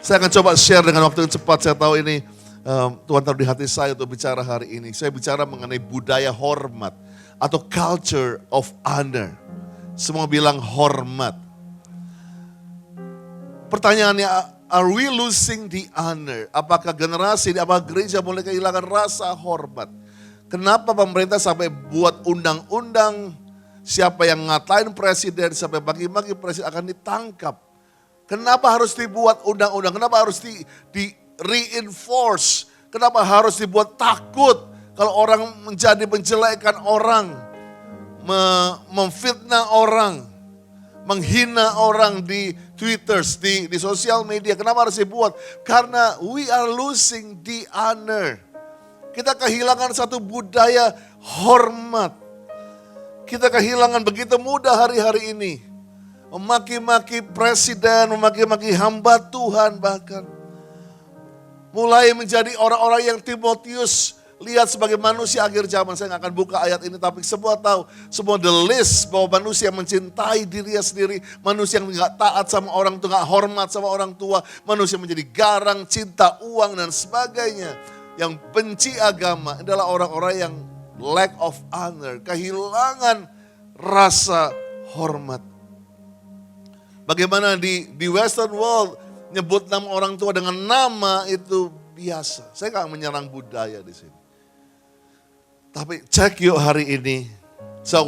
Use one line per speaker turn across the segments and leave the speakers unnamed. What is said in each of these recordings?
Saya akan coba share dengan waktu yang cepat. Saya tahu ini Tuhan taruh di hati saya untuk bicara hari ini. Saya bicara mengenai budaya hormat atau culture of honor. Semua bilang hormat. Pertanyaannya, are we losing the honor? Apakah generasi, apakah gereja mulai kehilangan rasa hormat? Kenapa pemerintah sampai buat undang-undang, siapa yang ngatain presiden, sampai maki-maki presiden akan ditangkap? Kenapa harus dibuat undang-undang? Kenapa harus di reinforce? Kenapa harus dibuat takut kalau orang menjadi menjelekan orang, memfitnah orang, menghina orang di Twitter, di sosial media. Kenapa harus dibuat? Karena we are losing the honor. Kita kehilangan satu budaya hormat. Kita kehilangan begitu mudah hari-hari ini. Memaki-maki presiden, memaki-maki hamba Tuhan bahkan. Mulai menjadi orang-orang yang Timotius lihat sebagai manusia akhir zaman. Saya gak akan buka ayat ini, tapi semua tahu. Semua the list bahwa manusia yang mencintai dirinya sendiri. Manusia yang gak taat sama orang tua, gak hormat sama orang tua. Manusia menjadi garang, cinta uang dan sebagainya. Yang benci agama adalah orang-orang yang lack of honor. Kehilangan rasa hormat. Bagaimana di Western world nyebut nama orang tua dengan nama itu biasa. Saya gak menyerang budaya di sini. Tapi cek yuk hari ini.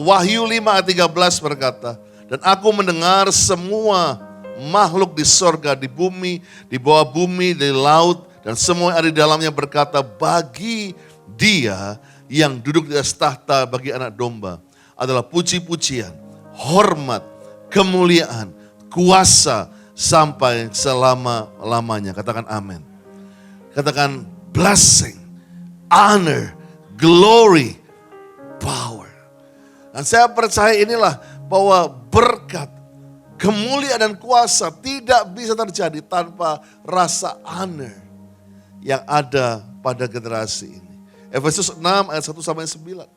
Wahyu 5 ayat 13 berkata, dan aku mendengar semua makhluk di sorga, di bumi, di bawah bumi, di laut, dan semua yang ada di dalamnya berkata, bagi dia yang duduk di atas tahta bagi anak domba adalah puji-pujian, hormat, kemuliaan, kuasa sampai selama-lamanya. Katakan amin. Katakan blessing, honor, glory, power. Dan saya percaya inilah bahwa berkat, kemuliaan dan kuasa tidak bisa terjadi tanpa rasa honor yang ada pada generasi ini. Efesus 6 ayat 1 sampai 9.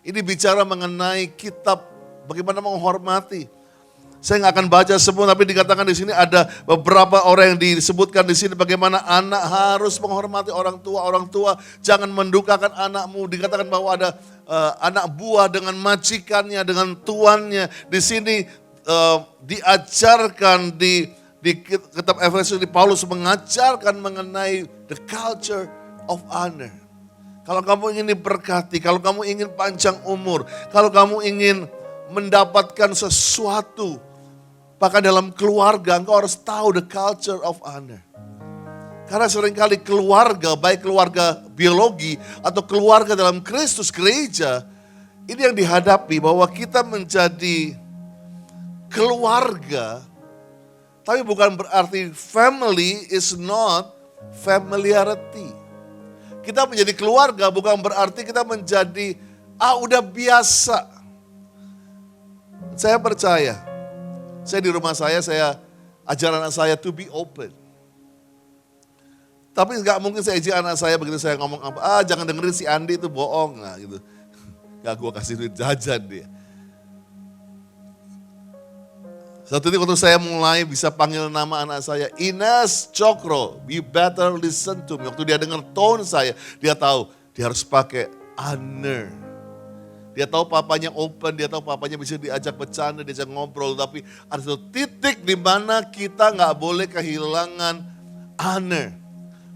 Ini bicara mengenai kitab bagaimana menghormati. Saya nggak akan baca semua, tapi dikatakan di sini ada beberapa orang yang disebutkan di sini bagaimana anak harus menghormati orang tua. Orang tua jangan mendukakan anakmu. Dikatakan bahwa ada anak buah dengan majikannya, dengan tuannya. Di sini diajarkan di kitab Efesus, di Paulus mengajarkan mengenai the culture of honor. Kalau kamu ingin diberkati, kalau kamu ingin panjang umur, kalau kamu ingin mendapatkan sesuatu, bahkan dalam keluarga engkau harus tahu the culture of honor. Karena seringkali keluarga, baik keluarga biologi atau keluarga dalam Kristus, gereja, ini yang dihadapi bahwa kita menjadi keluarga, tapi bukan berarti family is not familiarity. Kita menjadi keluarga bukan berarti kita menjadi, udah biasa. Saya percaya, saya di rumah saya ajar anak saya to be open. Tapi gak mungkin saya izin anak saya begitu saya ngomong apa, jangan dengerin si Andi itu bohong. Nah, gitu. Gak gue kasih duit jajan dia. Satu titik waktu saya mulai bisa panggil nama anak saya, Ines Cokro, you better listen to me. Waktu dia dengar tone saya, dia tahu dia harus pakai honor. Dia tahu papanya open, dia tahu papanya bisa diajak bercanda, diajak ngobrol. Tapi ada satu titik di mana kita gak boleh kehilangan honor.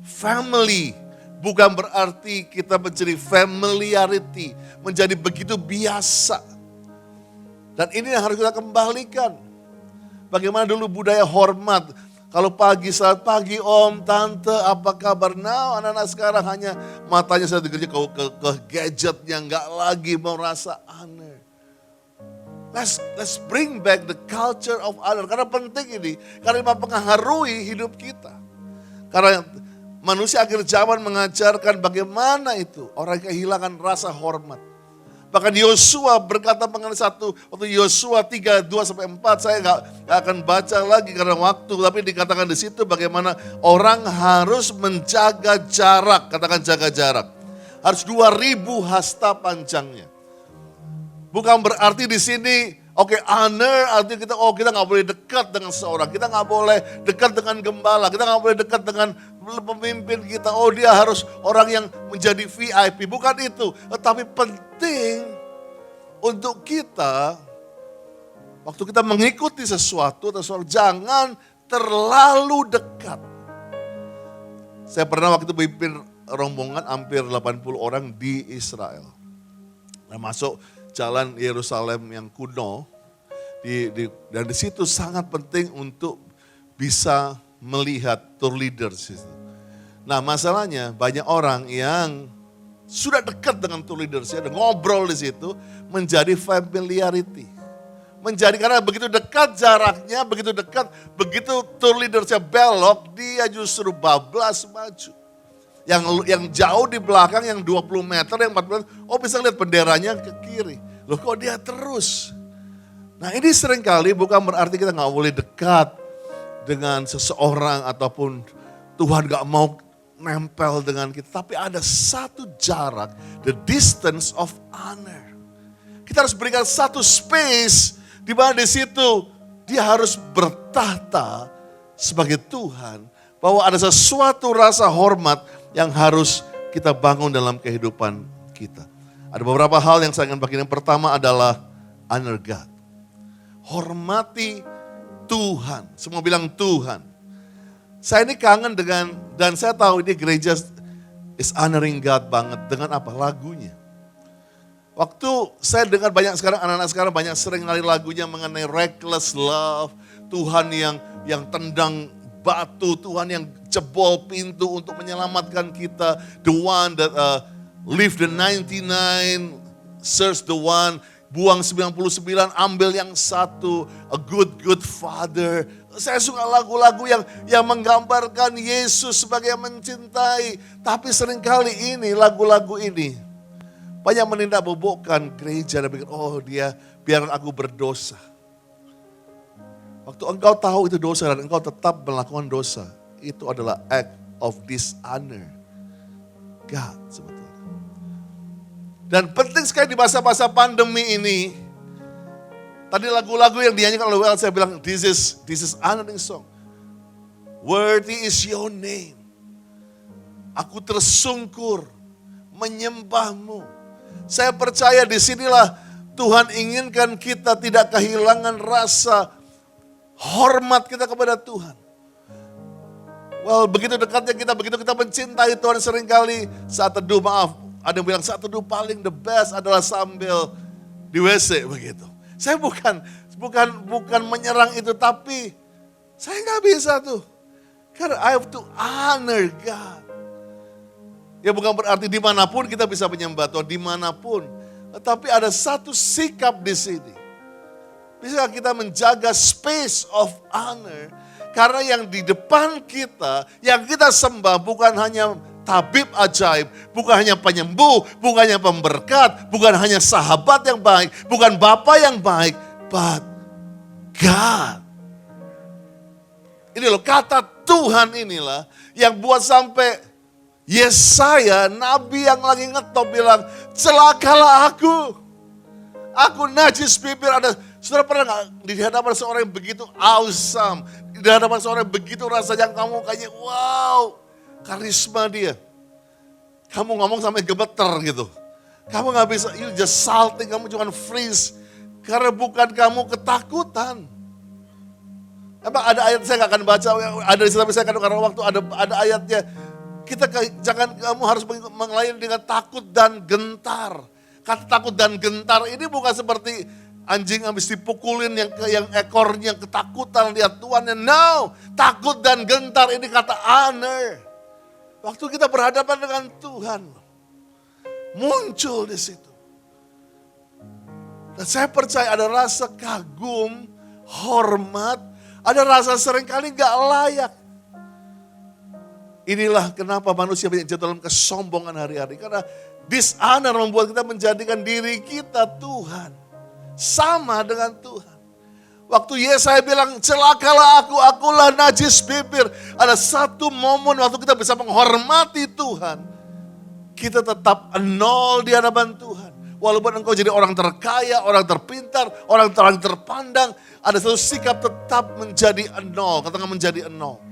Family bukan berarti kita menjadi familiarity, menjadi begitu biasa. Dan ini yang harus kita kembalikan. Bagaimana dulu budaya hormat. Kalau pagi, selamat pagi om, tante, apa kabar? Nah anak-anak sekarang hanya matanya saya dikerja ke gadgetnya, nggak lagi mau rasa honor. Let's bring back the culture of honor. Karena penting ini, karena mempengaruhi hidup kita. Karena manusia akhir zaman mengajarkan bagaimana itu orang kehilangan rasa hormat. Bahkan Yosua berkata mengenai satu, waktu Yosua 3, 2 sampai 4, saya nggak akan baca lagi karena waktu, tapi dikatakan di situ bagaimana orang harus menjaga jarak, katakan jaga jarak. Harus 2000 hasta panjangnya. Bukan berarti di sini Oke, honor artinya kita nggak boleh dekat dengan seorang, kita nggak boleh dekat dengan gembala, kita nggak boleh dekat dengan pemimpin kita. Oh, dia harus orang yang menjadi VIP, bukan itu. Tetapi penting untuk kita, waktu kita mengikuti sesuatu, jangan terlalu dekat. Saya pernah waktu itu memimpin rombongan hampir 80 orang di Israel. Nah, masuk jalan Yerusalem yang kuno, dan di situ sangat penting untuk bisa melihat tour leaders. Nah, masalahnya banyak orang yang sudah dekat dengan tour leaders, ngobrol di situ, menjadi familiarity. Karena begitu dekat jaraknya, begitu tour leadersnya belok, dia justru bablas maju. Yang jauh di belakang, yang 20 meter, yang 40 meter, bisa lihat benderanya ke kiri. Loh, kok dia terus? Nah, ini seringkali bukan berarti kita gak boleh dekat dengan seseorang ataupun Tuhan gak mau nempel dengan kita. Tapi ada satu jarak, the distance of honor. Kita harus berikan satu space di mana di situ dia harus bertahta sebagai Tuhan. Bahwa ada sesuatu rasa hormat yang harus kita bangun dalam kehidupan kita. Ada beberapa hal yang saya ingin bagi. Yang pertama adalah honor God. Hormati Tuhan. Semua bilang Tuhan. Saya ini kangen dengan, dan saya tahu ini gereja is honoring God banget. Dengan apa? Lagunya. Waktu saya dengar banyak sekarang, anak-anak sekarang banyak sering ngali lagunya mengenai reckless love. Tuhan yang tendang batu, Tuhan yang jebol pintu untuk menyelamatkan kita. The one that leave the 99, search the one, buang 99, ambil yang satu. A good father. Saya suka lagu-lagu yang menggambarkan Yesus sebagai yang mencintai. Tapi seringkali ini, lagu-lagu ini banyak menindakbobokkan gereja dan pikir, dia biarkan aku berdosa. Waktu engkau tahu itu dosa dan engkau tetap melakukan dosa, itu adalah act of dishonor God sebetulnya. Dan penting sekali di masa-masa pandemi ini, tadi lagu-lagu yang dinyanyikan oleh Well, saya bilang this is honoring song. Worthy is your name. Aku tersungkur menyembahmu. Saya percaya disinilah Tuhan inginkan kita tidak kehilangan rasa hormat kita kepada Tuhan. Well, begitu dekatnya kita, begitu kita mencintai Tuhan, seringkali saat teduh, ada yang bilang saat teduh paling the best adalah sambil di WC begitu. Saya bukan menyerang itu, tapi saya nggak bisa tuh. Karena I have to honor God. Ya bukan berarti dimanapun kita bisa menyembah Tuhan, dimanapun. Tetapi ada satu sikap di sini. Bisa kita menjaga space of honor. Karena yang di depan kita, yang kita sembah bukan hanya tabib ajaib, bukan hanya penyembuh, bukan hanya pemberkat, bukan hanya sahabat yang baik, bukan Bapa yang baik, but God. Ini loh, kata Tuhan inilah yang buat sampai Yesaya, nabi yang lagi ngetop bilang, celakalah aku najis bibir. Saudara pernah gak di hadapan seorang yang begitu awesome, di hadapan seorang yang begitu rasanya kamu kayaknya wow, karisma dia. Kamu ngomong sampai gemeter gitu. Kamu gak bisa, you just salting, kamu cuma freeze. Karena bukan kamu ketakutan. Emang ada ayat, saya gak akan baca, ada di situ, saya akan karena waktu ada ayatnya. Kamu harus melayani dengan takut dan gentar. Kata takut dan gentar ini bukan seperti anjing habis dipukulin yang ekornya ketakutan lihat tuannya. No, takut dan gentar ini kata honor. Waktu kita berhadapan dengan Tuhan, muncul di situ. Dan saya percaya ada rasa kagum, hormat, ada rasa seringkali gak layak. Inilah kenapa manusia banyak jatuh dalam kesombongan hari-hari. Karena dishonor membuat kita menjadikan diri kita Tuhan. Sama dengan Tuhan. Waktu Yesaya bilang, celakalah akulah najis bibir. Ada satu momen waktu kita bisa menghormati Tuhan. Kita tetap nol di hadapan Tuhan. Walaupun engkau jadi orang terkaya, orang terpintar, orang terpandang, ada satu sikap tetap menjadi nol. Katakan menjadi nol.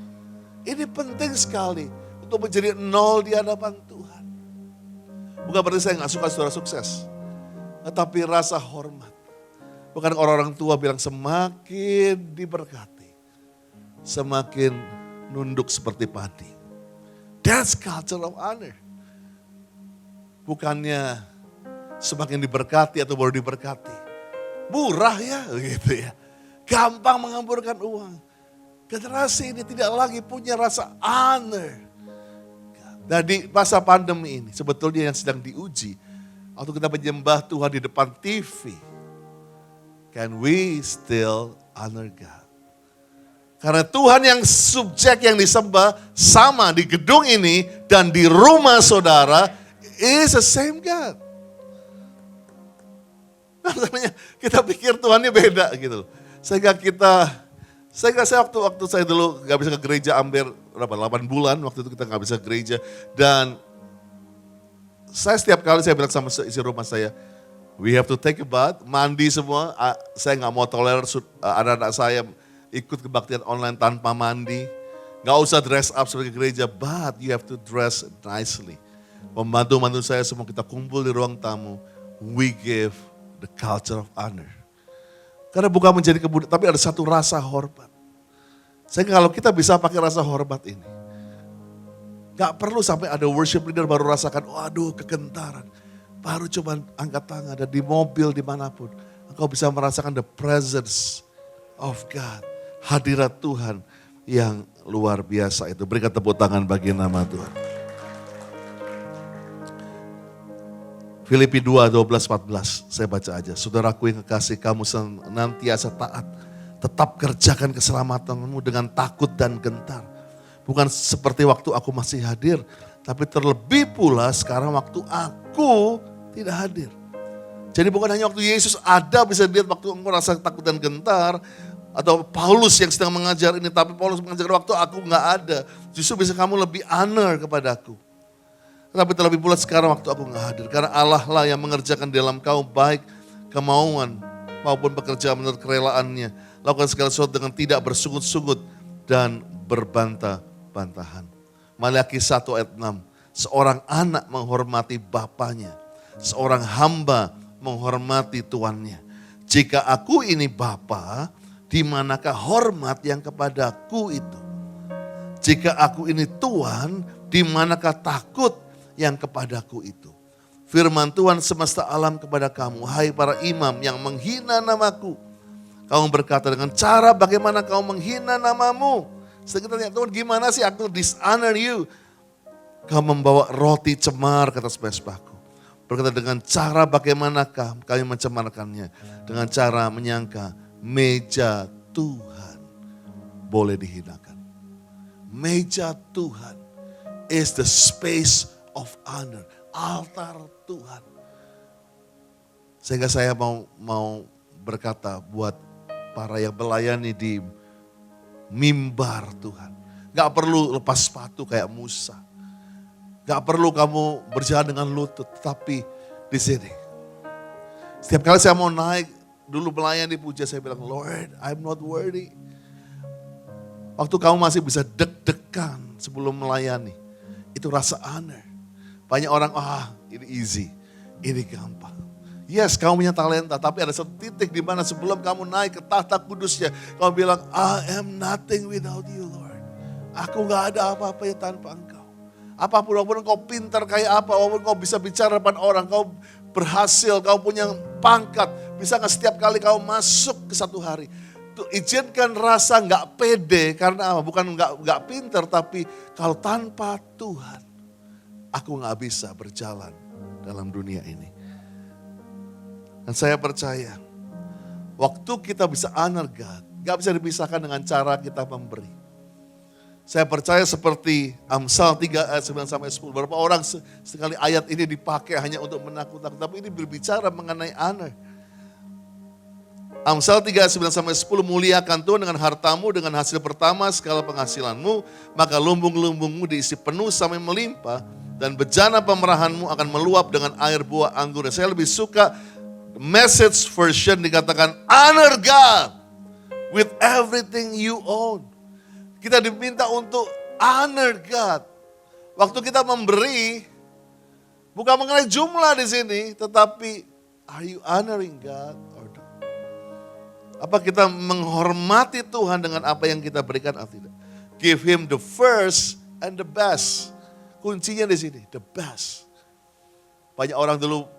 Ini penting sekali untuk menjadi nol di hadapan Tuhan. Bukan berarti saya gak suka saudara sukses. Tetapi rasa hormat. Bukan orang-orang tua bilang semakin diberkati, semakin nunduk seperti padi. That's culture of honor. Bukannya semakin diberkati atau baru diberkati. Murah ya gitu ya. Gampang menghamburkan uang. Generasi ini tidak lagi punya rasa honor. Dan di masa pandemi ini sebetulnya yang sedang diuji. Waktu kita menyembah Tuhan di depan TV. Can we still honor God? Karena Tuhan yang subjek yang disembah sama di gedung ini dan di rumah saudara is the same God. Maksudnya kita pikir Tuhannya beda gitu. Sehingga saya waktu saya dulu gak bisa ke gereja hampir berapa 8 bulan waktu itu kita gak bisa ke gereja. Dan saya setiap kali saya bilang sama isi rumah saya, we have to take a bath, mandi semua. Saya gak mau toler anak-anak saya ikut kebaktian online tanpa mandi. Gak usah dress up sebagai gereja, but you have to dress nicely. Pembantu-pembantu saya semua kita kumpul di ruang tamu. We give the culture of honor. Karena bukan menjadi kebudayaan, tapi ada satu rasa hormat. Sehingga kalau kita bisa pakai rasa hormat ini. Gak perlu sampai ada worship leader baru rasakan, waduh kegentaran. Baru coba angkat tangan dan di mobil dimanapun. Engkau bisa merasakan the presence of God. Hadirat Tuhan yang luar biasa itu. Berikan tepuk tangan bagi nama Tuhan. Filipi 2, 12, 14, saya baca aja. Saudaraku yang kekasih, kamu senantiasa taat. Tetap kerjakan keselamatanmu dengan takut dan gentar. Bukan seperti waktu aku masih hadir, tapi terlebih pula sekarang waktu aku tidak hadir. Jadi bukan hanya waktu Yesus ada bisa dilihat waktu engkau rasa takut dan gentar. Atau Paulus yang sedang mengajar ini, tapi Paulus mengajar waktu aku gak ada. Justru bisa kamu lebih honor kepadaku. Tapi terlebih pula sekarang waktu aku gak hadir. Karena Allah lah yang mengerjakan di dalam kamu baik kemauan maupun pekerjaan menurut kerelaannya. Lakukan segala sesuatu dengan tidak bersungut-sungut dan berbantah-bantahan. Maliaki 1 ayat 6. Seorang anak menghormati bapaknya. Seorang hamba menghormati tuannya. Jika aku ini bapa, di manakah hormat yang kepadaku itu? Jika aku ini tuan, di manakah takut yang kepadaku itu? Firman Tuhan semesta alam kepada kamu, hai para imam yang menghina namaku. Kamu berkata dengan cara bagaimana kamu menghina namamu. Sedangkan tanya Tuhan, gimana sih aku dishonor you? Kamu membawa roti cemar ke atas mesbahku. Berkata dengan cara bagaimanakah kami mencemarkannya? Dengan cara menyangka meja Tuhan boleh dihinakan. Meja Tuhan is the space of honor. Altar Tuhan. Sehingga saya mau berkata buat para yang melayani di mimbar Tuhan. Gak perlu lepas sepatu kayak Musa. Gak perlu kamu berjalan dengan lutut. Tapi di sini. Setiap kali saya mau naik, dulu melayani puja saya bilang, Lord, I'm not worthy. Waktu kamu masih bisa deg-degan sebelum melayani. Itu rasa honor. Banyak orang, ini easy, ini gampang. Yes, kamu punya talenta, tapi ada satu titik di mana sebelum kamu naik ke tahta kudusnya, kamu bilang, I am nothing without you, Lord. Aku gak ada apa-apa ya tanpa engkau. Apapun, walaupun engkau pintar kayak apa, walaupun engkau bisa bicara depan orang, kau berhasil, kau punya pangkat, bisa gak setiap kali kau masuk ke satu hari. Tuh, izinkan rasa gak pede, karena apa? Bukan gak pintar, tapi kalau tanpa Tuhan, aku gak bisa berjalan dalam dunia ini. Dan saya percaya, waktu kita bisa honor God, gak bisa dipisahkan dengan cara kita memberi. Saya percaya seperti Amsal 3 ayat 9 sampai 10. Beberapa orang sekali ayat ini dipakai hanya untuk menakut-nakut. Tapi ini berbicara mengenai honor. Amsal 3 ayat 9 sampai 10. Muliakan Tuhan dengan hartamu, dengan hasil pertama segala penghasilanmu. Maka lumbung-lumbungmu diisi penuh sampai melimpah. dan bejana pemerahanmu akan meluap dengan air buah anggur. Saya lebih suka Message version dikatakan honor God with everything you own. Kita diminta untuk honor God. Waktu kita memberi, bukan mengenai jumlah di sini, tetapi are you honoring God or not? Apa kita menghormati Tuhan dengan apa yang kita berikan atau tidak? Give Him the first and the best. Kuncinya di sini, the best. Banyak orang dulu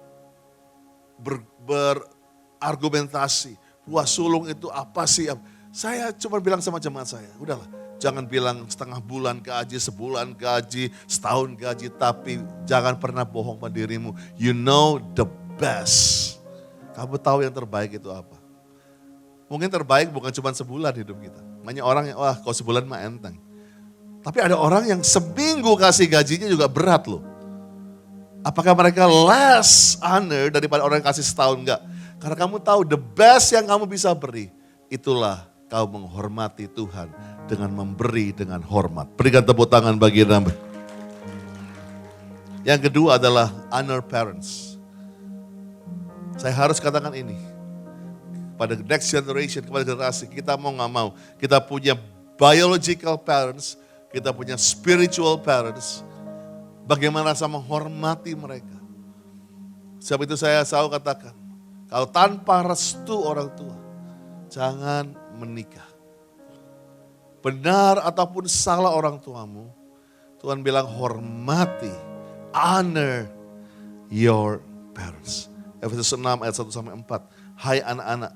berargumentasi, buah sulung itu apa sih? Saya cuma bilang sama jemaat saya, udahlah, jangan bilang setengah bulan gaji, sebulan gaji, setahun gaji, tapi jangan pernah bohong pada dirimu. You know the best. Kamu tahu yang terbaik itu apa? Mungkin terbaik bukan cuma sebulan hidup kita. Banyak orang yang, wah kalau sebulan mah enteng. Tapi ada orang yang seminggu kasih gajinya juga berat loh. Apakah mereka less honor daripada orang yang kasih setahun? Enggak. Karena kamu tahu the best yang kamu bisa beri. Itulah kau menghormati Tuhan dengan memberi dengan hormat. Berikan tepuk tangan bagi nama. Yang kedua adalah honor parents. Saya harus katakan ini. Pada next generation, kepada generasi, kita mau gak mau. Kita punya biological parents, kita punya spiritual parents. Bagaimana sama menghormati mereka. Sebab itu saya selalu katakan, kalau tanpa restu orang tua, jangan menikah. Benar ataupun salah orang tuamu, Tuhan bilang hormati, honor your parents. Efesus 6 ayat 1-4. Hai anak-anak,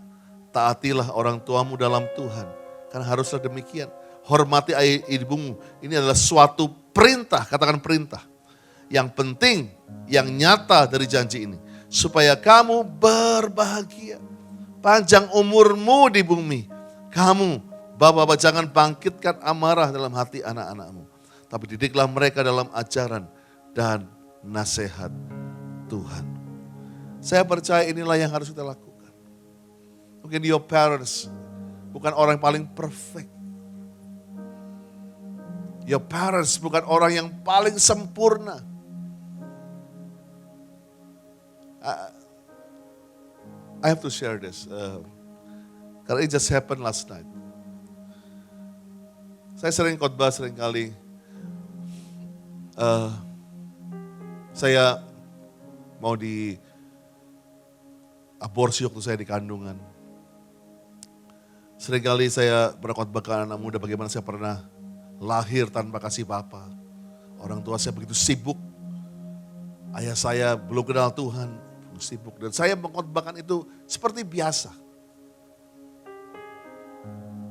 taatilah orang tuamu dalam Tuhan. Karena haruslah demikian. Hormati ayah ibumu. Ini adalah suatu perintah, katakan perintah. Yang penting, yang nyata dari janji ini. Supaya kamu berbahagia. Panjang umurmu di bumi. Kamu, bapak-bapak jangan bangkitkan amarah dalam hati anak-anakmu. Tapi didiklah mereka dalam ajaran dan nasihat Tuhan. Saya percaya inilah yang harus kita lakukan. Mungkin your parents bukan orang yang paling perfect. Your parents bukan orang yang paling sempurna. I have to share this. Karena it just happened last night. Saya sering khotbah seringkali. Saya mau di aborsi waktu saya di kandungan. Seringkali saya berkhotbah ke anak muda bagaimana saya pernah lahir tanpa kasih bapa. Orang tua saya begitu sibuk. Ayah saya belum kenal Tuhan. Sibuk dan saya mengkhotbahkan itu seperti biasa.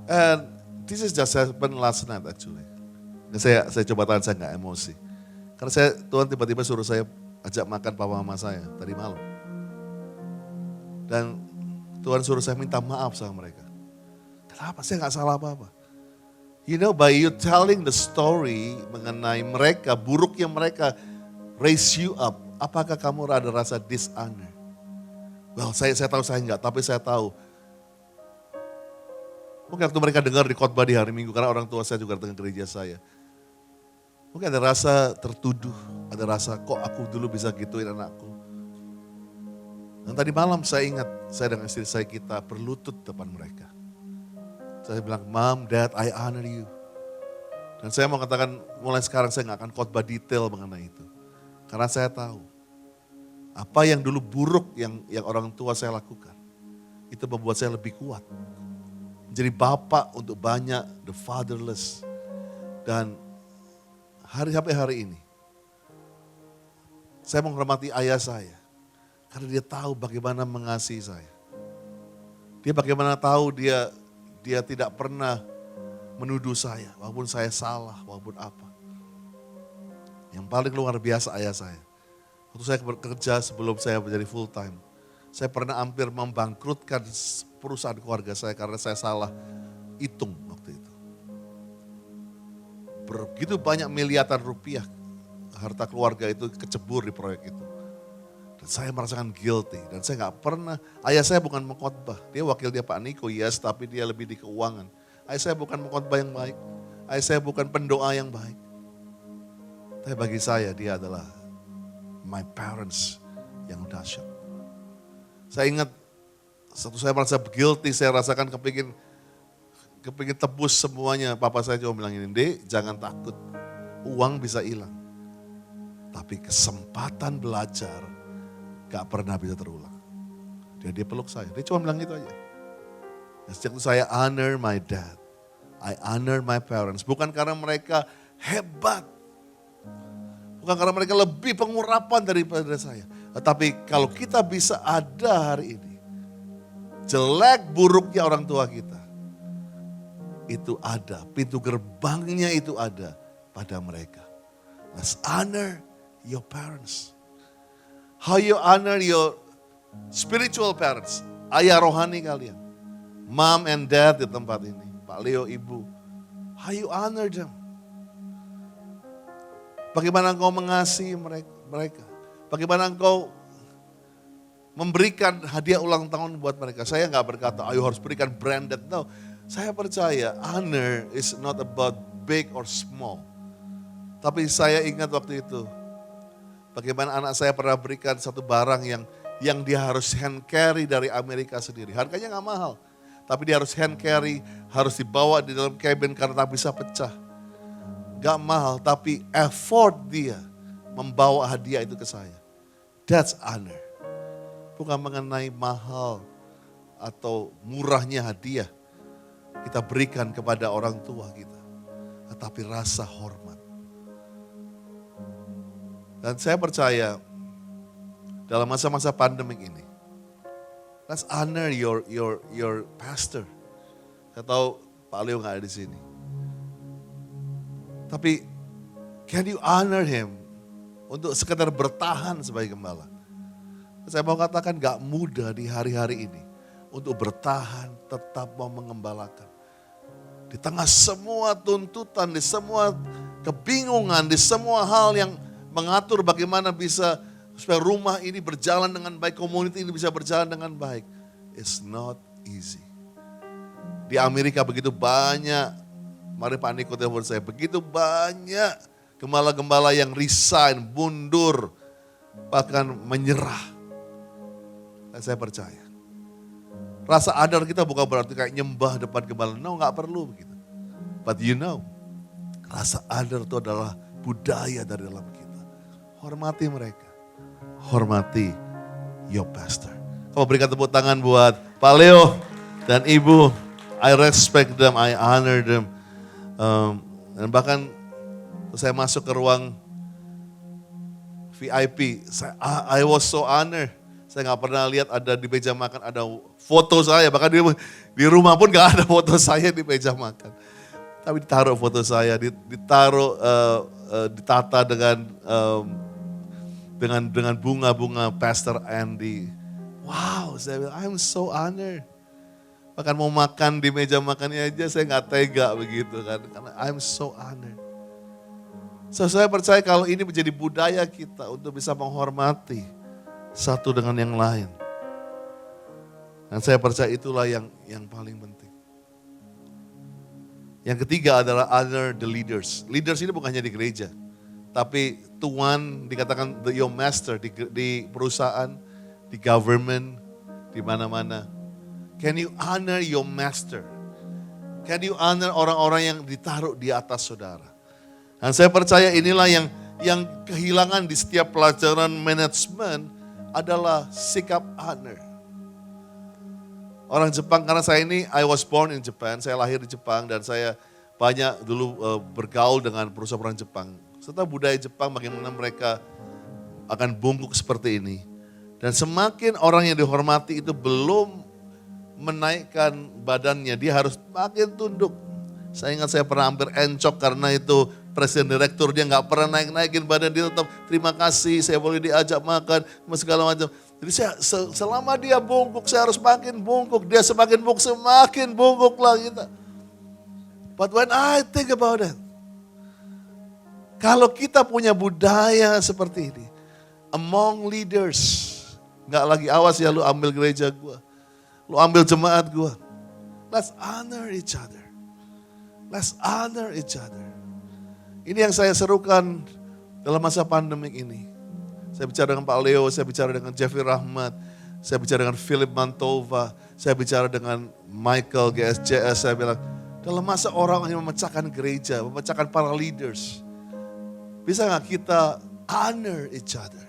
And this is just happened last night actually. Dan saya coba tahan, saya nggak emosi. Karena Tuhan tiba-tiba suruh saya ajak makan papa mama saya tadi malam. Dan Tuhan suruh saya minta maaf sama mereka. Kenapa? Saya nggak salah apa-apa. You know, by you telling the story mengenai mereka, buruknya mereka raise you up. Apakah kamu ada rasa dishonor? Well, saya tahu saya enggak, tapi saya tahu. Mungkin waktu mereka dengar di khotbah di hari Minggu, karena orang tua saya juga datang ke gereja saya. Mungkin ada rasa tertuduh, ada rasa kok aku dulu bisa gituin anakku. Dan tadi malam saya ingat, saya dengan istri saya kita berlutut depan mereka. Saya bilang, Mom, Dad, I honor you. Dan saya mau katakan, mulai sekarang saya gak akan khotbah detail mengenai itu. Karena saya tahu, apa yang dulu buruk yang orang tua saya lakukan, itu membuat saya lebih kuat. Menjadi bapak untuk banyak, the fatherless. Dan sampai hari ini, saya menghormati ayah saya. Karena dia tahu bagaimana mengasihi saya. Dia bagaimana tahu dia tidak pernah menuduh saya, walaupun saya salah, walaupun apa. Yang paling luar biasa ayah saya. Waktu saya bekerja sebelum saya menjadi full time, saya pernah hampir membangkrutkan perusahaan keluarga saya karena saya salah hitung waktu itu. Begitu banyak miliaran rupiah harta keluarga itu kecebur di proyek itu. Dan saya merasakan guilty dan saya gak pernah, ayah saya bukan mengkhotbah, dia wakil dia Pak Niko, yes, tapi dia lebih di keuangan. Ayah saya bukan mengkhotbah yang baik, ayah saya bukan pendoa yang baik. Tapi bagi saya dia adalah my parents yang dahsyat. Saya ingat satu saya merasa guilty, saya rasakan kepingin tebus semuanya. Papa saya cuma bilang ini, Dek jangan takut, uang bisa hilang. Tapi kesempatan belajar gak pernah bisa terulang. Dia peluk saya, dia cuma bilang gitu aja. Dan sejak itu saya honor my dad, I honor my parents. Bukan karena mereka hebat, bukan karena mereka lebih pengurapan daripada saya. Tetapi kalau kita bisa ada hari ini, jelek buruknya orang tua kita, itu ada, pintu gerbangnya itu ada pada mereka. Let's honor your parents. How you honor your spiritual parents, ayah rohani kalian, mom and dad di tempat ini, Pak Leo, Ibu. How you honor them? Bagaimana engkau mengasihi mereka? Bagaimana engkau memberikan hadiah ulang tahun buat mereka? Saya nggak berkata, ayo harus berikan branded. No, saya percaya honor is not about big or small. Tapi saya ingat waktu itu, bagaimana anak saya pernah berikan satu barang yang dia harus hand carry dari Amerika sendiri. Harganya nggak mahal, tapi dia harus hand carry, harus dibawa di dalam cabin karena tak bisa pecah. Gak mahal, tapi effort dia membawa hadiah itu ke saya. That's honor. Bukan mengenai mahal atau murahnya hadiah kita berikan kepada orang tua kita, tetapi rasa hormat. Dan saya percaya dalam masa-masa pandemik ini, let's honor your pastor. Saya tahu Pak Leo nggak ada di sini, tapi can you honor him untuk sekedar bertahan sebagai gembala? Saya mau katakan gak mudah di hari-hari ini untuk bertahan, tetap mau mengembalakan. Di tengah semua tuntutan, di semua kebingungan, di semua hal yang mengatur bagaimana bisa supaya rumah ini berjalan dengan baik, community ini bisa berjalan dengan baik. It's not easy. Di Amerika begitu banyak, mari Pak Niko telepon saya, begitu banyak gembala-gembala yang resign, mundur, bahkan menyerah. Dan saya percaya, rasa adar kita bukan berarti kayak nyembah depan gembala. No, gak perlu begitu. But you know, rasa adar itu adalah budaya dari dalam kita. Hormati mereka. Hormati your pastor. Kamu berikan tepuk tangan buat Pak Leo dan Ibu. I respect them, I honor them. Dan bahkan saya masuk ke ruang VIP, I was so honored. Saya gak pernah lihat ada di meja makan ada foto saya. Bahkan di rumah pun gak ada foto saya di meja makan. Tapi ditaruh foto saya, ditaruh, ditata dengan bunga-bunga Pastor Andy. Wow, saya bilang, I'm so honored. Bahkan mau makan di meja makannya aja saya gak tega begitu kan. Karena I'm so honored. So, saya percaya kalau ini menjadi budaya kita untuk bisa menghormati satu dengan yang lain. Dan saya percaya itulah yang paling penting. Yang ketiga adalah honor the leaders. Leaders ini bukan hanya di gereja. Tapi tuan dikatakan your master di perusahaan, di government, di mana-mana. Can you honor your master? Can you honor orang-orang yang ditaruh di atas saudara? Dan saya percaya inilah yang kehilangan di setiap pelajaran manajemen adalah sikap honor. Orang Jepang, karena saya ini, I was born in Japan, saya lahir di Jepang dan saya banyak dulu bergaul dengan perusahaan orang Jepang. Serta budaya Jepang bagaimana mereka akan bungkuk seperti ini. Dan semakin orang yang dihormati itu belum menaikkan badannya, dia harus makin tunduk. Saya ingat saya pernah hampir encok karena itu presiden direktur, dia gak pernah naikin badan, dia tetap terima kasih, saya boleh diajak makan, segala macam. Jadi selama dia bungkuk, saya harus makin bungkuk, dia semakin bungkuklah kita. But when I think about it, kalau kita punya budaya seperti ini, among leaders, gak lagi awas ya lu ambil gereja gua, lu ambil jemaat gua. Let's honor each other. Let's honor each other. Ini yang saya serukan dalam masa pandemik ini. Saya bicara dengan Pak Leo, saya bicara dengan Jeffrey Rahmat, saya bicara dengan Philip Mantova, saya bicara dengan Michael GSJS, saya bilang, dalam masa orang yang memecahkan gereja, memecahkan para leaders, bisa gak kita honor each other?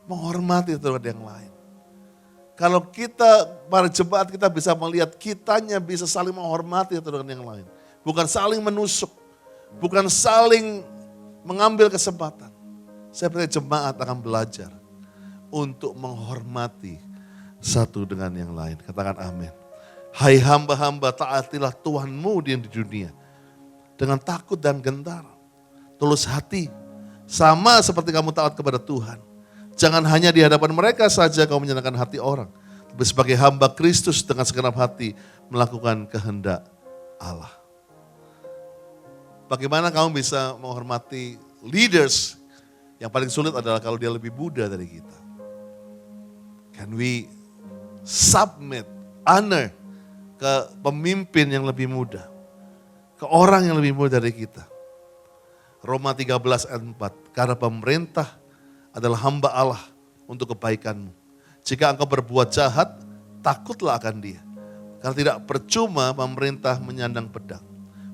Menghormati satu yang lain. Kalau kita, para jemaat kita bisa melihat, kitanya bisa saling menghormati satu dengan yang lain. Bukan saling menusuk, bukan saling mengambil kesempatan. Saya percaya jemaat akan belajar untuk menghormati satu dengan yang lain. Katakan amin. Hai hamba-hamba, taatilah Tuhanmu di dunia dengan takut dan gentar, tulus hati, sama seperti kamu taat kepada Tuhan. Jangan hanya di hadapan mereka saja kamu menyenangkan hati orang, tapi sebagai hamba Kristus dengan segenap hati melakukan kehendak Allah. Bagaimana kamu bisa menghormati leaders? Yang paling sulit adalah kalau dia lebih muda dari kita. Can we submit, honor ke pemimpin yang lebih muda, ke orang yang lebih muda dari kita? Roma 13 ayat 4, karena pemerintah adalah hamba Allah untuk kebaikanmu. Jika engkau berbuat jahat, takutlah akan dia. Karena tidak percuma pemerintah menyandang pedang.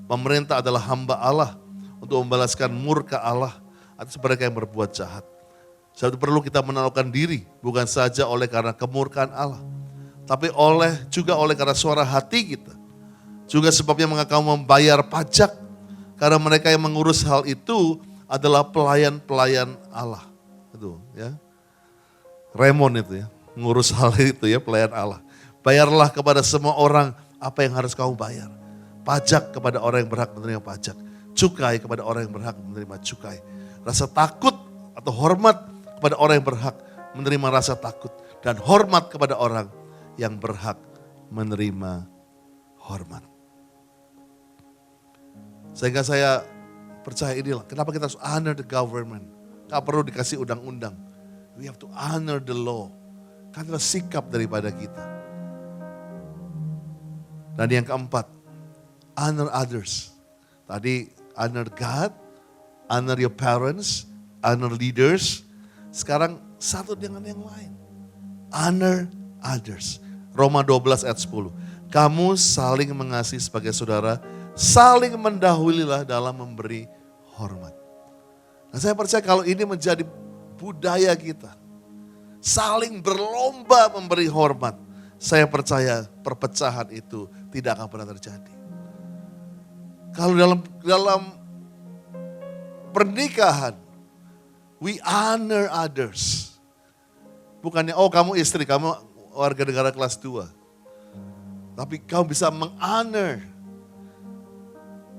Pemerintah adalah hamba Allah untuk membalaskan murka Allah atas mereka yang berbuat jahat. Sebab itu perlu kita menaklukkan diri, bukan saja oleh karena kemurkaan Allah, tapi juga oleh karena suara hati kita. Juga sebabnya mengapa kamu membayar pajak, karena mereka yang mengurus hal itu adalah pelayan-pelayan Allah. Itu ya. Raymond itu ya, ngurus hal itu ya, pelayan Allah. Bayarlah kepada semua orang apa yang harus kamu bayar. Pajak kepada orang yang berhak menerima pajak. Cukai kepada orang yang berhak menerima cukai. Rasa takut atau hormat kepada orang yang berhak menerima rasa takut. Dan hormat kepada orang yang berhak menerima hormat. Sehingga saya percaya inilah, kenapa kita harus honor the government. Gak perlu dikasih undang-undang. We have to honor the law. Karena sikap daripada kita. Dan yang keempat, honor others. Tadi honor God, honor your parents, honor leaders. Sekarang satu dengan yang lain. Honor others. Roma 12 ayat 10. Kamu saling mengasihi sebagai saudara, saling mendahuluilah dalam memberi hormat. Nah, saya percaya kalau ini menjadi budaya kita, saling berlomba memberi hormat, saya percaya perpecahan itu tidak akan pernah terjadi. Kalau dalam pernikahan, we honor others. Bukannya, oh kamu istri, kamu warga negara kelas 2. Tapi kamu bisa menghonor,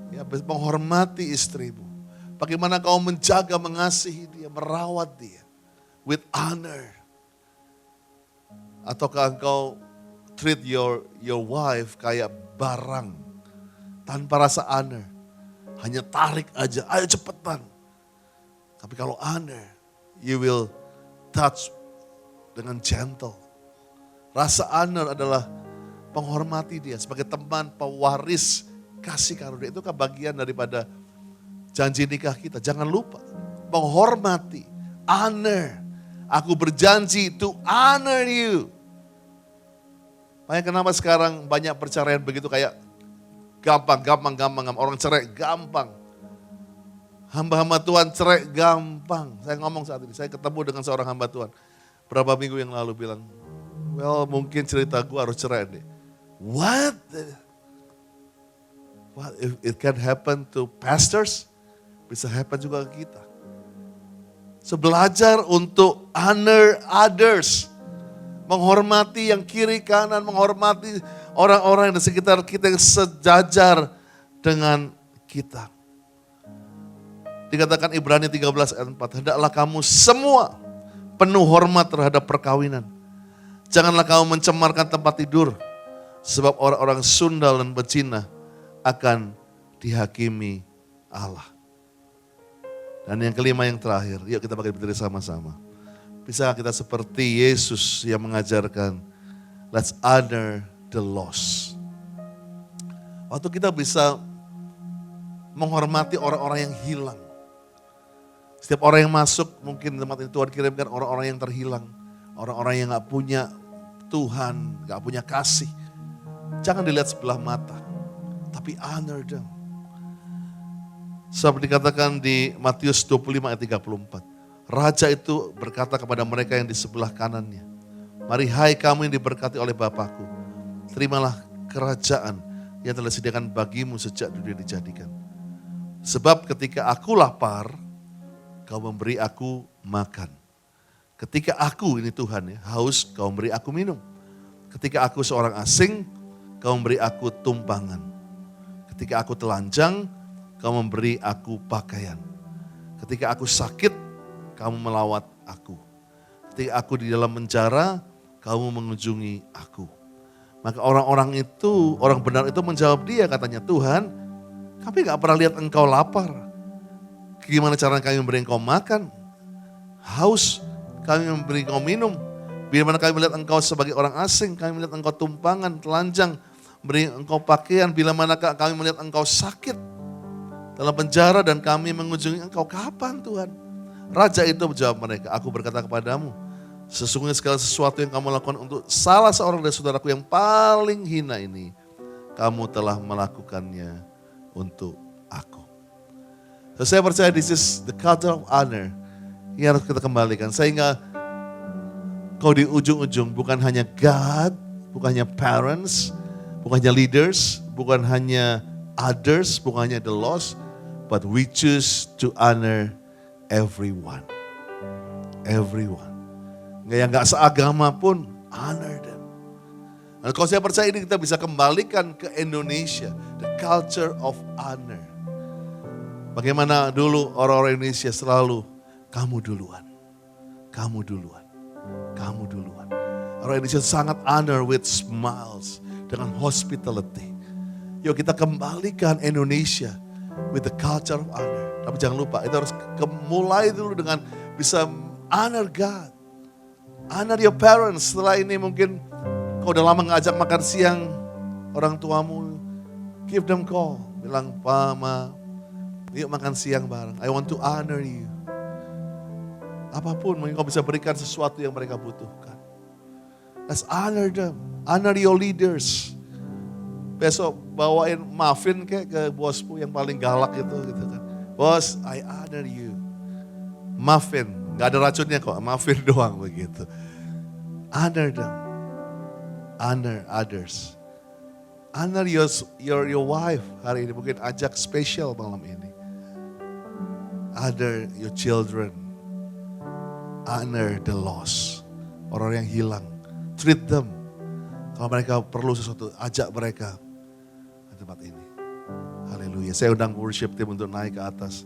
ya, menghormati istrimu. Bagaimana kau menjaga, mengasihi dia, merawat dia. With honor. Ataukah engkau treat your wife kayak barang. Tanpa rasa honor. Hanya tarik aja, ayo cepetan. Tapi kalau honor, you will touch dengan gentle. Rasa honor adalah menghormati dia sebagai teman, pewaris, kasih karunia. Itu kan bagian daripada janji nikah kita. Jangan lupa, menghormati, honor. Aku berjanji to honor you. Makanya kenapa sekarang banyak perceraian begitu kayak gampang. Orang cerai gampang. Hamba-hamba Tuhan cerai gampang. Saya ngomong saat ini, saya ketemu dengan seorang hamba Tuhan. Berapa minggu yang lalu bilang, well mungkin cerita gue harus cerai deh. What? What if it can happen to pastors? Bisa happen juga ke kita. So, belajar untuk honor others. Menghormati yang kiri kanan, menghormati orang-orang yang di sekitar kita yang sejajar dengan kita. Dikatakan Ibrani 13 ayat 4, hendaklah kamu semua penuh hormat terhadap perkawinan. Janganlah kamu mencemarkan tempat tidur, sebab orang-orang sundal dan berzina akan dihakimi Allah. Dan yang kelima yang terakhir, yuk kita pakai berdiri sama-sama. Bisa kita seperti Yesus yang mengajarkan, let's honor the lost. Waktu kita bisa menghormati orang-orang yang hilang. Setiap orang yang masuk mungkin tempat ini Tuhan kirimkan orang-orang yang terhilang. Orang-orang yang gak punya Tuhan, gak punya kasih. Jangan dilihat sebelah mata, tapi honor them. Seperti dikatakan di Matius 25 ayat 34. Raja itu berkata kepada mereka yang di sebelah kanannya, mari hai kamu yang diberkati oleh Bapakku, terimalah kerajaan yang telah disediakan bagimu sejak dunia dijadikan. Sebab ketika aku lapar, kau memberi aku makan. Ketika aku, ini Tuhan ya, haus, kau memberi aku minum. Ketika aku seorang asing, kau memberi aku tumpangan. Ketika aku telanjang, kau memberi aku pakaian. Ketika aku sakit, kamu melawat aku. Ketika aku di dalam penjara, kamu mengunjungi aku. Maka orang-orang itu, orang benar itu menjawab dia, katanya, Tuhan, kami gak pernah lihat engkau lapar. Gimana cara kami memberi engkau makan? Haus, kami memberi engkau minum. Bila mana kami melihat engkau sebagai orang asing, kami melihat engkau tumpangan, telanjang, beri engkau pakaian. Bila mana kami melihat engkau sakit dalam penjara dan kami mengunjungi engkau, kapan Tuhan? Raja itu menjawab mereka, aku berkata kepadamu, sesungguhnya segala sesuatu yang kamu lakukan untuk salah seorang dari saudaraku yang paling hina ini, kamu telah melakukannya untuk aku. So, saya percaya this is the culture of honor yang harus kita kembalikan. Sehingga kau di ujung-ujung bukan hanya God, bukan hanya parents, bukan hanya leaders, bukan hanya others, bukan hanya the lost, but we choose to honor everyone. Everyone. Yang gak seagama pun, honor them. Dan kalau saya percaya ini kita bisa kembalikan ke Indonesia, the culture of honor. Bagaimana dulu orang-orang Indonesia selalu, kamu duluan, kamu duluan, kamu duluan. Orang Indonesia sangat honor with smiles, dengan hospitality. Yuk kita kembalikan Indonesia with the culture of honor. Tapi jangan lupa, itu harus mulai dulu dengan bisa honor God. Honor your parents. Setelah ini mungkin kau udah lama ngajak makan siang orang tuamu, give them call. Bilang, Pa, Ma, yuk makan siang bareng. I want to honor you. Apapun mungkin kau bisa berikan sesuatu yang mereka butuhkan. Let's honor them. Honor your leaders. Besok bawain muffin kayak ke bosmu yang paling galak itu gitu kan. Bos, I honor you. Muffin, gak ada racunnya kok, muffin doang begitu. Honor them. Honor others. Honor your wife hari ini, mungkin ajak spesial malam ini. Honor your children. Honor the lost. Orang yang hilang. Treat them. Kalau mereka perlu sesuatu, ajak mereka ke tempat ini. Haleluya. Saya undang worship team untuk naik ke atas.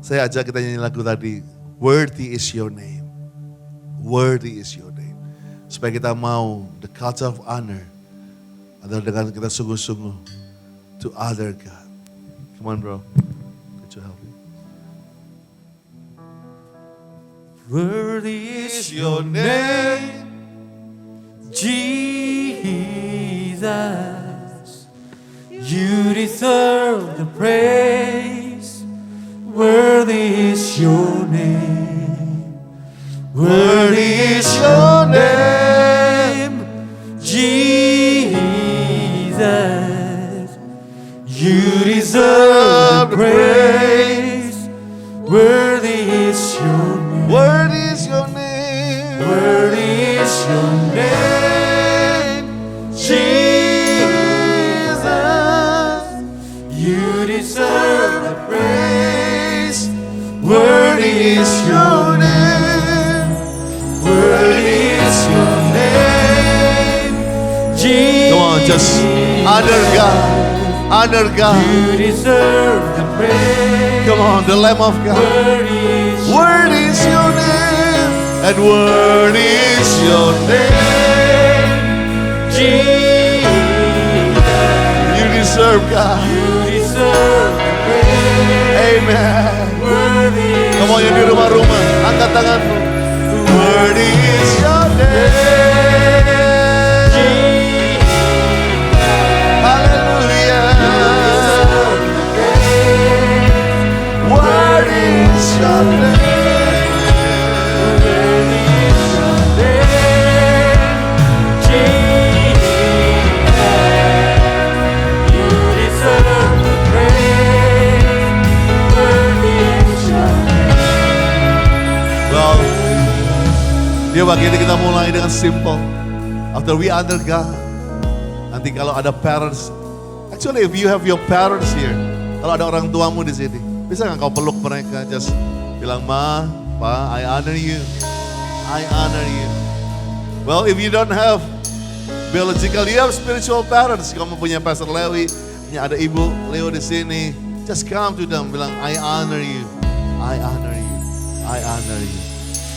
Saya ajak kita nyanyi lagu tadi. Worthy is your name. Worthy is your name. Supaya kita mau the culture of honor adalah dengan kita sungguh-sungguh to other God. Come on bro. Could you help me?
Worthy is your name, Jesus. You deserve the praise. Worthy is your name. Worthy is your name, Jesus. You deserve the praise. Worthy is your name.
Worthy is your name.
Worthy is your name, Jesus. You deserve the praise. Worthy is your name. Worthy is your name, Jesus.
Come on, just honor God. Honor God.
You deserve the praise.
Come on, the Lamb of God. Worthy is your name. And worthy is your name,
Jesus.
You deserve God.
You deserve the praise.
Amen.
Worthy is
Come on, yang di rumah-rumah, angkat tanganmu. Worthy is your name,
Jesus.
Hallelujah.
You deserve the praise.
Worthy mulai dengan simple. After we honor God, nanti kalau ada parents, actually if you have your parents here, kalau ada orang tuamu di sini, bisa nggak kau peluk mereka, just bilang, Ma, Pa, I honor you, I honor you. Well, if you don't have biological, you have spiritual parents. Kamu punya Pastor Lewi, punya ada Ibu Leo di sini, just come to them, bilang, I honor you, I honor you, I honor you.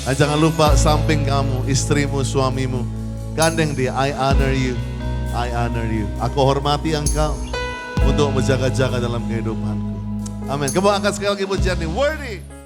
Nah, jangan lupa samping kamu, istrimu, suamimu, gandeng dia, I honor you, I honor you. Aku hormati engkau untuk menjaga-jaga dalam kehidupanku. Amin. Kamu angkat sekali lagi pujian ini. Worthy.